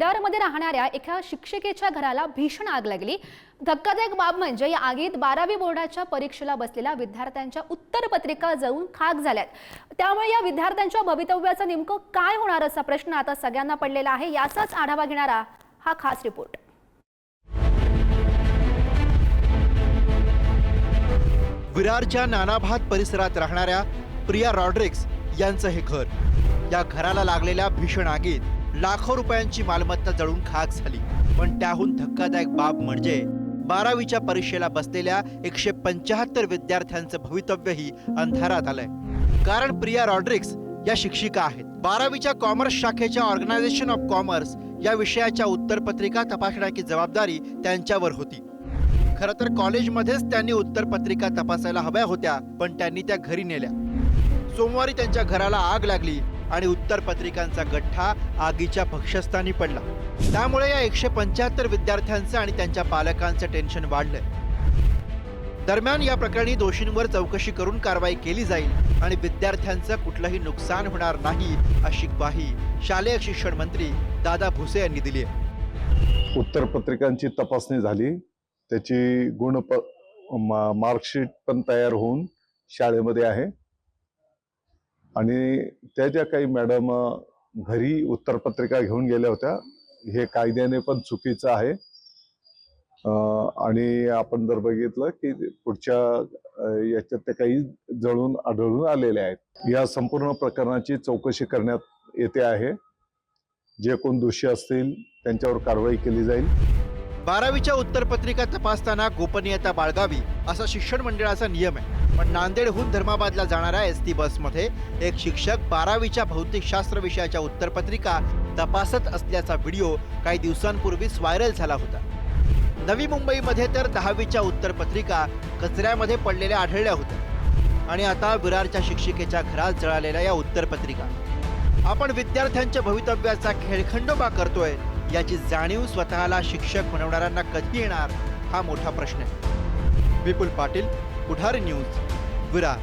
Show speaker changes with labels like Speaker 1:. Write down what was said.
Speaker 1: विरारमध्ये राहणाऱ्या एका शिक्षिकेच्या घराला भीषण आग लागली। धक्कादायक बाब म्हणजे या आगीत 12वी बोर्डाच्या परीक्षेला बसलेल्या विद्यार्थ्यांच्या उत्तरपत्रिका जळून खाक झाल्यात। त्यामुळे या विद्यार्थ्यांच्या भवितव्याचं नेमकं काय होणार असा प्रश्न आता सगळ्यांना पडलेला आहे। याचाच आढावा घेणारा हा खास रिपोर्ट।
Speaker 2: विरारच्या नानाभात परिसरात राहणाऱ्या प्रिया रॉड्रिक्स यांचं हे घर। या घराला लागलेल्या भीषण आगीत लाखो रुपयांची मालमत्ता जळून खाक झाली। पण त्याहून धक्कादायक बाब म्हणजे 12वीच्या परीक्षेला बसलेल्या 175 विद्यार्थ्यांचं भवितव्यही अंधारात आलंय। कारण प्रिया रॉड्रिक्स या शिक्षिका आहेत। 12वीच्या कॉमर्स शाखेच्या ऑर्गनायझेशन ऑफ कॉमर्स या विषयाच्या उत्तरपत्रिका तपासण्याची जबाबदारी त्यांच्यावर होती। खरं तर कॉलेजमध्येच त्यांनी उत्तरपत्रिका तपासायला हव्या होत्या, पण त्यांनी त्या घरी नेल्या। सोमवारी त्यांच्या घराला आग लागली आणि उत्तरपत्रिकांचा गठ्ठा आगीच्या भक्ष्यस्थानी पडला। त्यामुळे या 175 विद्यार्थ्यांचं आणि त्यांच्या पालकांचं टेन्शन वाढलंय। दरम्यान या प्रकरणी दोषींवर चौकशी करून कारवाई केली जाईल आणि विद्यार्थ्यांचं कुठलंही नुकसान होणार नाही अशी ग्वाही शालेय शिक्षण मंत्री दादा भुसे यांनी दिली आहे।
Speaker 3: उत्तरपत्रिकांची तपासणी झाली, त्याची मार्कशीट पण तयार होऊन शाळेमध्ये आहे आणि त्या ज्या काही मॅडम घरी उत्तरपत्रिका घेऊन गेल्या होत्या, हे कायद्याने पण चुकीचं आहे। आणि आपण जर बघितलं की पुढच्या याच्यात ते काही जळून आढळून आलेले आहेत। या संपूर्ण प्रकरणाची चौकशी करण्यात येते आहे। जे कोण दोषी असतील त्यांच्यावर कारवाई केली जाईल।
Speaker 2: 12वीच्या उत्तरपत्रिका तपासताना गोपनीयता बाळगावी असा शिक्षण मंडळाचा नियम आहे। पण नांदेडहून धर्माबादला जाणाऱ्या एसटी बसमध्ये एक शिक्षक 12वीच्या भौतिकशास्त्र विषयाच्या उत्तरपत्रिका तपासत असल्याचा व्हिडिओ काही दिवसांपूर्वीच व्हायरल झाला होता। नवी मुंबईमध्ये तर 10वीच्या उत्तरपत्रिका कचऱ्यामध्ये पडलेल्या आढळल्या होत्या आणि आता विरारच्या शिक्षिकेच्या घरात जळालेल्या या उत्तरपत्रिका। आपण विद्यार्थ्यांच्या भवितव्याचा खेळखंडोबा करतोय याची जाणीव स्वतःला शिक्षक बनवणाऱ्यांना कधी येणार हा मोठा प्रश्न आहे। विपुल पाटील, पुढारी न्यूज, विरार।